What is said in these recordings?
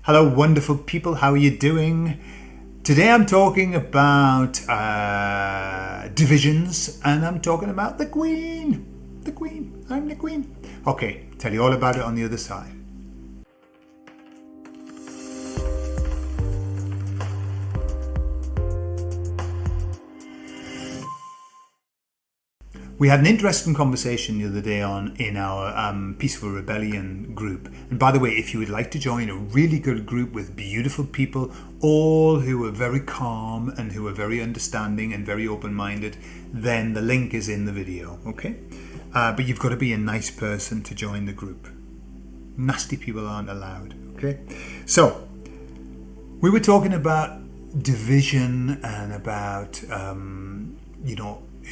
Hello, wonderful people. How are you doing? Today I'm talking about divisions, and I'm talking about the Queen. The Queen. I'm the Queen. Okay, tell you all about it on the other side. We had an interesting conversation the other day in our Peaceful Rebellion group. And by the way, if you would like to join a really good group with beautiful people, all who are very calm and who are very understanding and very open-minded, then the link is in the video, okay? But you've got to be a nice person to join the group. Nasty people aren't allowed, okay? So, we were talking about division and about,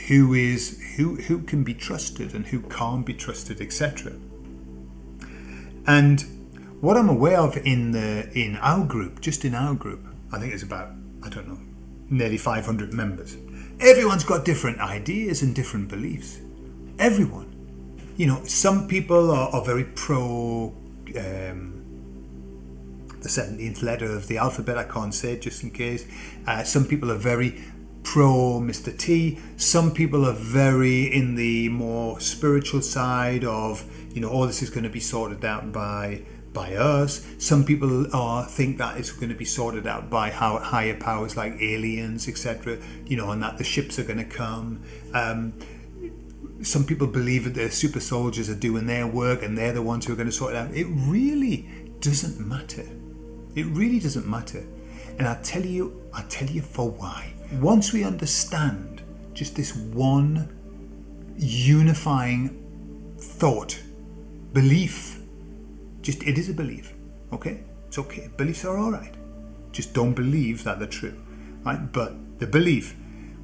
who can be trusted and who can't be trusted, etc. And what I'm aware of in our group, just in our group, I think it's about, nearly 500 members. Everyone's got different ideas and different beliefs. Everyone. Some people are very pro the 17th letter of the alphabet. I can't say it just in case. Some people are very pro Mr. T. Some people are very in the more spiritual side of, all this is going to be sorted out by us. Some people think that it's going to be sorted out by higher powers like aliens, etc. And that the ships are going to come. Some people believe that the super soldiers are doing their work and they're the ones who are going to sort it out. It really doesn't matter. It really doesn't matter. And I'll tell you for why. Once we understand just this one unifying thought, belief, it is a belief, okay? It's okay. Beliefs are all right. Just don't believe that they're true, right? But the belief,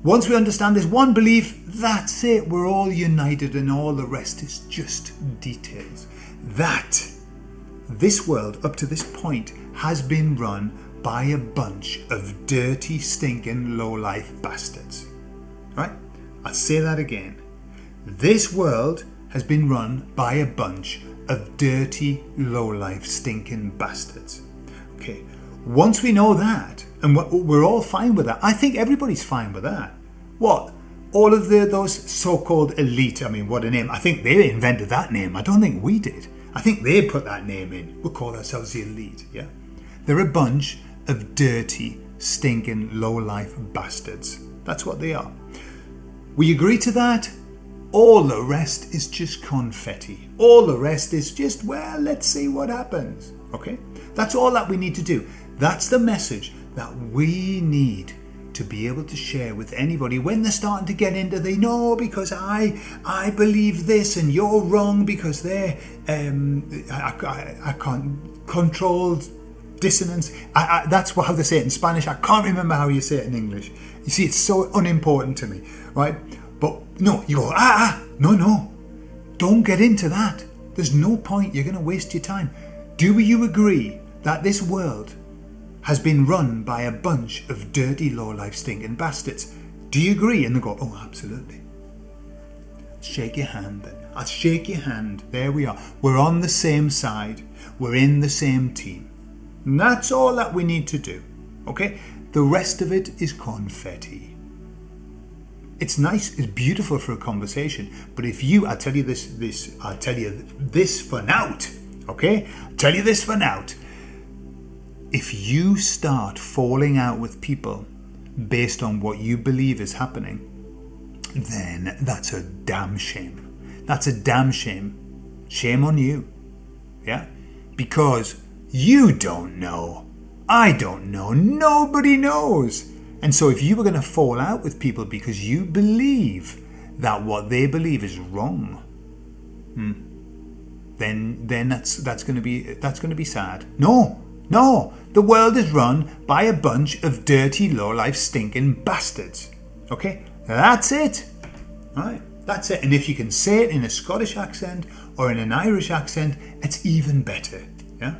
once we understand this one belief, that's it. We're all united and all the rest is just details. That this world up to this point has been run by a bunch of dirty, stinking, low-life bastards. Right? I'll say that again. This world has been run by a bunch of dirty, low-life, stinking bastards. Okay. Once we know that, and we're all fine with that, I think everybody's fine with that. What? All of those so-called elite, what a name. I think they invented that name. I don't think we did. I think they put that name in. We'll call ourselves the elite, yeah? They're a bunch of dirty, stinking, low-life bastards. That's what they are. We agree to that? All the rest is just confetti. All the rest is just, well, let's see what happens. Okay? That's all that we need to do. That's the message that we need to be able to share with anybody when they're starting to get into the, no, because I believe this and you're wrong because they're, I can't control dissonance. That's how they say it in Spanish. I can't remember how you say it in English. You see, it's so unimportant to me, right? But no, you go, no. Don't get into that. There's no point. You're going to waste your time. Do you agree that this world has been run by a bunch of dirty, low-life, stinking bastards? Do you agree? And they go, oh, absolutely. Shake your hand then. I'll shake your hand. There we are. We're on the same side. We're in the same team. And that's all that we need to do, okay? The rest of it is confetti. It's nice, it's beautiful for a conversation, but I'll tell you this for now, okay? I'll tell you this for now. If you start falling out with people based on what you believe is happening, then that's a damn shame. That's a damn shame. Shame on you, yeah? Because you don't know. I don't know. Nobody knows. And so if you were going to fall out with people because you believe that what they believe is wrong, then that's going to be sad. No. The world is run by a bunch of dirty, low-life, stinking bastards. Okay? That's it. All right? That's it. And if you can say it in a Scottish accent or in an Irish accent, it's even better. Yeah?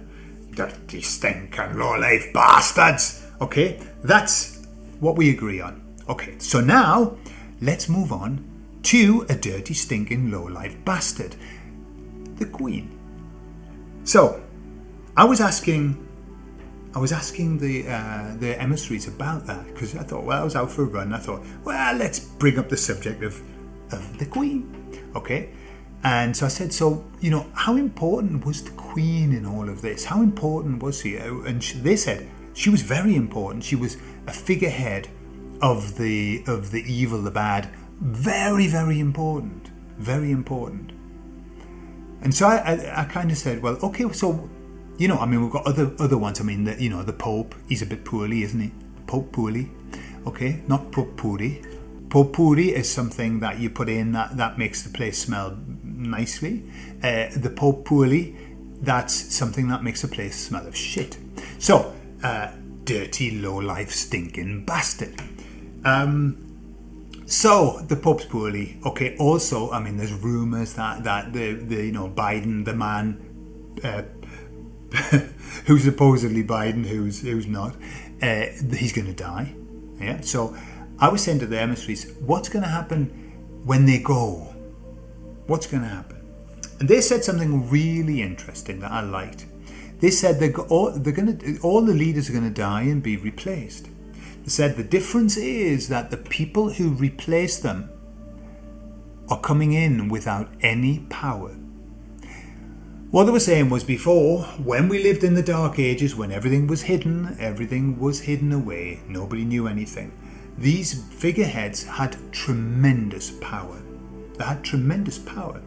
Dirty, stinking, low-life bastards. Okay? That's what we agree on. Okay, so now let's move on to a dirty, stinking, low-life bastard. The Queen. So, I was asking I was asking the emissaries about that, because I thought, well, I was out for a run. I thought, well, let's bring up the subject of the Queen, okay? And so I said, so, how important was the Queen in all of this? How important was she? And they said she was very important. She was a figurehead of the evil, the bad. Very, very important. Very important. And so I kind of said, well, okay, so, we've got other ones. The Pope, he's a bit poorly, isn't he? Pope poorly. Okay, not potpourri. Potpourri is something that you put in that makes the place smell nicely. The potpourri, that's something that makes a place smell of shit. So, dirty, low-life, stinking bastard. So the Pope's poorly. Okay. Also, there's rumours that the Biden, the man who's supposedly Biden, who's not, he's going to die. Yeah. So I was saying to the emissaries, what's going to happen when they go? What's going to happen? And they said something really interesting that I liked. They said all the leaders are going to die and be replaced. They said the difference is that the people who replace them are coming in without any power. What they were saying was, before, when we lived in the Dark Ages, when everything was hidden away, nobody knew anything, these figureheads had tremendous power. They had tremendous power.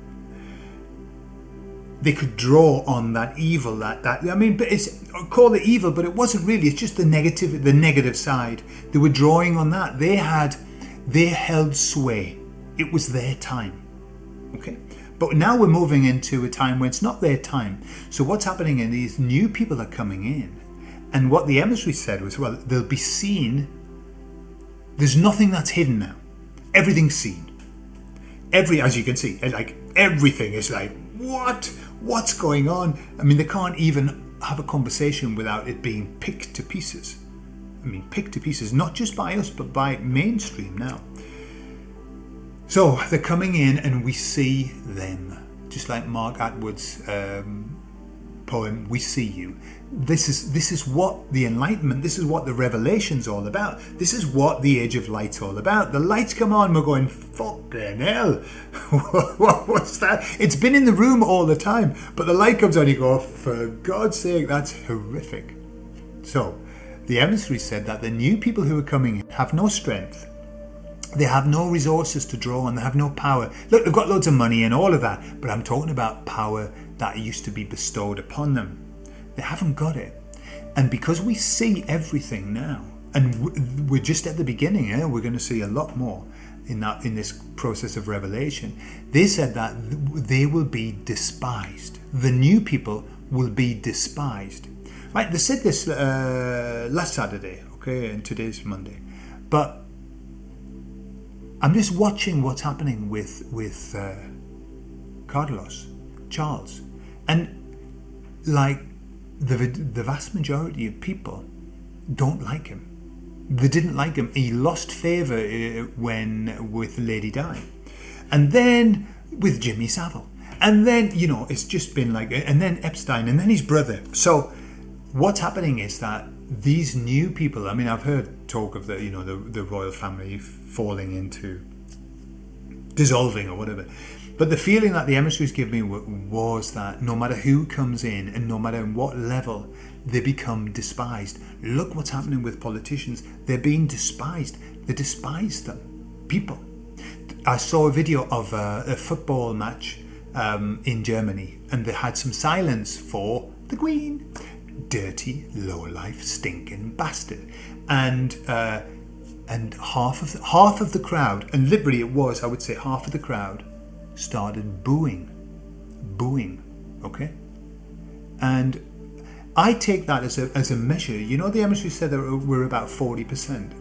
They could draw on that evil, but it's call it evil, but it wasn't really. It's just the negative side. They were drawing on that. They held sway. It was their time. Okay, but now we're moving into a time when it's not their time. So what's happening is these new people are coming in, and what the emissary said was, well, they'll be seen. There's nothing that's hidden now. Everything's seen. As you can see, like everything is like, what? What's going on? They can't even have a conversation without it being picked to pieces. Picked to pieces, not just by us, but by mainstream now. So they're coming in and we see them. Just like Mark Atwood's poem, We See You. This is what the Enlightenment, this is what the Revelation's all about. This is what the Age of Light's all about. The lights come on, we're going, fucking hell. What's that? It's been in the room all the time, but the light comes on, you go, for God's sake, that's horrific. So, the emissary said that the new people who are coming in have no strength. They have no resources to draw on, they have no power. Look, they've got loads of money and all of that, but I'm talking about power that used to be bestowed upon them. They haven't got it. And because we see everything now, and we're just at the beginning, we're going to see a lot more in this process of revelation. They said that they will be despised. The new people will be despised. Right? They said this last Saturday, okay, and today's Monday. But I'm just watching what's happening with Charles, and like the vast majority of people don't like him. They didn't like him. He lost favour with Lady Di, and then with Jimmy Savile, and then it's just been like, and then Epstein, and then his brother. So what's happening is that these new people. I've heard talk of the royal family falling into dissolving or whatever. But the feeling that the emissaries give me was that no matter who comes in and no matter what level, they become despised. Look what's happening with politicians. They're being despised. They despise them. People. I saw a video of a football match in Germany, and they had some silence for the Queen. Dirty, low-life, stinking bastard. And half of the crowd, and literally it was, I would say, half of the crowd started booing, okay? And I take that as a measure. The emissary said that we're about 40%.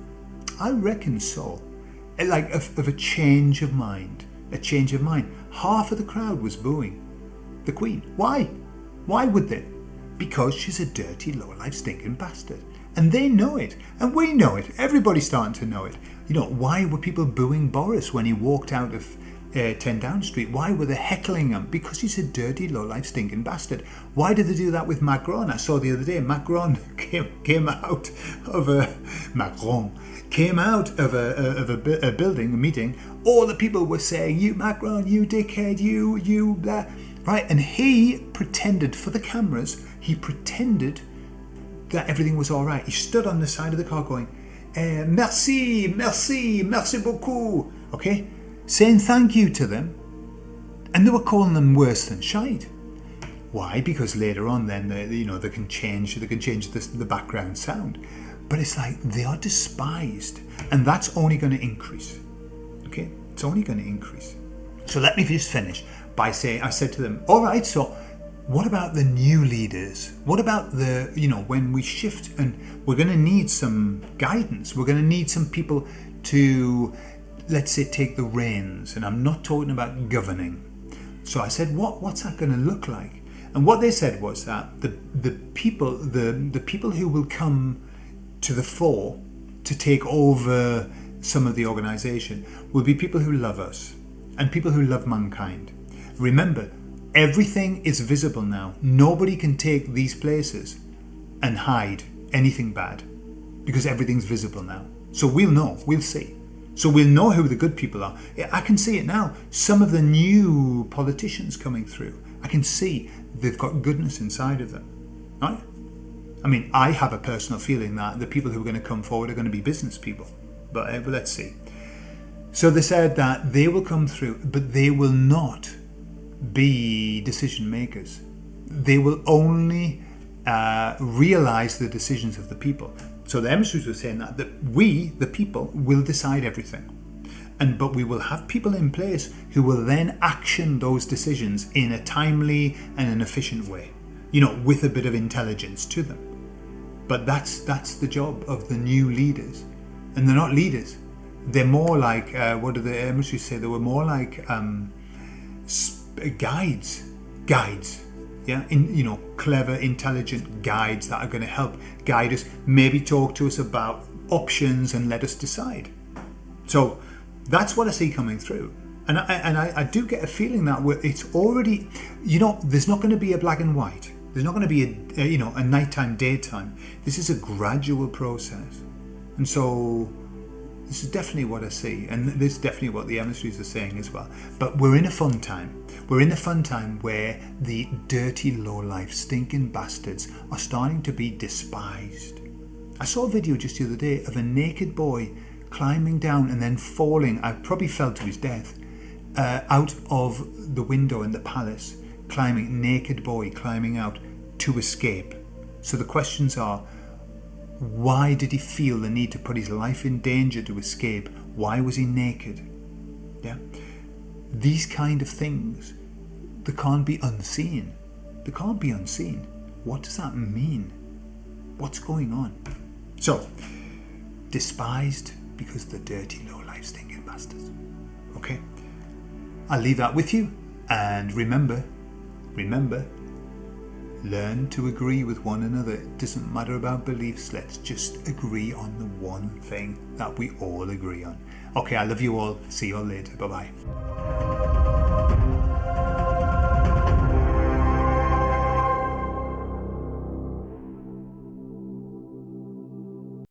I reckon so. Like of a change of mind. Half of the crowd was booing the Queen. Why? Why would they? Because she's a dirty, low-life, stinking bastard. And they know it. And we know it. Everybody's starting to know it. Why were people booing Boris when he walked out of 10 Down Street. Why were they heckling him? Because he's a dirty, low-life, stinking bastard. Why did they do that with Macron? I saw the other day, Macron came out of a building, a meeting. All the people were saying, "You Macron, you dickhead, you blah," right? And he pretended for the cameras. He pretended that everything was all right. He stood on the side of the car going, "Merci, merci, merci beaucoup." Okay, saying thank you to them, and they were calling them worse than shite. Why? Because later on, then they can change the background sound. But it's like they are despised, and that's only going to increase. Okay, it's only going to increase. So let me just finish by saying, I said to them, all right, so what about the new leaders? What about when we shift, and we're going to need some guidance. We're going to need some people to, let's say, take the reins. And I'm not talking about governing. So I said, what's that going to look like? And what they said was that the people who will come to the fore to take over some of the organization will be people who love us and people who love mankind. Remember, everything is visible now. Nobody can take these places and hide anything bad because everything's visible now. So we'll know, we'll see. So we'll know who the good people are. I can see it now. Some of the new politicians coming through, I can see they've got goodness inside of them, right? I mean, I have a personal feeling that the people who are going to come forward are going to be business people, but let's see. So they said that they will come through, but they will not be decision makers. They will only realize the decisions of the people. So the emissaries were saying that we, the people, will decide everything. But we will have people in place who will then action those decisions in a timely and an efficient way, with a bit of intelligence to them. But that's the job of the new leaders. And they're not leaders. They're more like, what do the emissaries say? They were more like guides. Yeah, clever, intelligent guides that are going to help guide us, maybe talk to us about options and let us decide. So that's what I see coming through. And I do get a feeling that it's already, there's not going to be a black and white. There's not going to be a nighttime, daytime. This is a gradual process. And so this is definitely what I see. And this is definitely what the emissaries are saying as well. But we're in a fun time. We're in a fun time where the dirty, low-life, stinking bastards are starting to be despised. I saw a video just the other day of a naked boy climbing down and then falling, I probably fell to his death, out of the window in the palace, naked boy climbing out to escape. So the questions are, why did he feel the need to put his life in danger to escape? Why was he naked? Yeah, these kind of things, they can't be unseen. They can't be unseen. What does that mean? What's going on? So, despised because they're dirty, low-life, stinking bastards. Okay? I'll leave that with you. And remember, learn to agree with one another. It doesn't matter about beliefs. Let's just agree on the one thing that we all agree on. Okay, I love you all. See you all later. Bye-bye.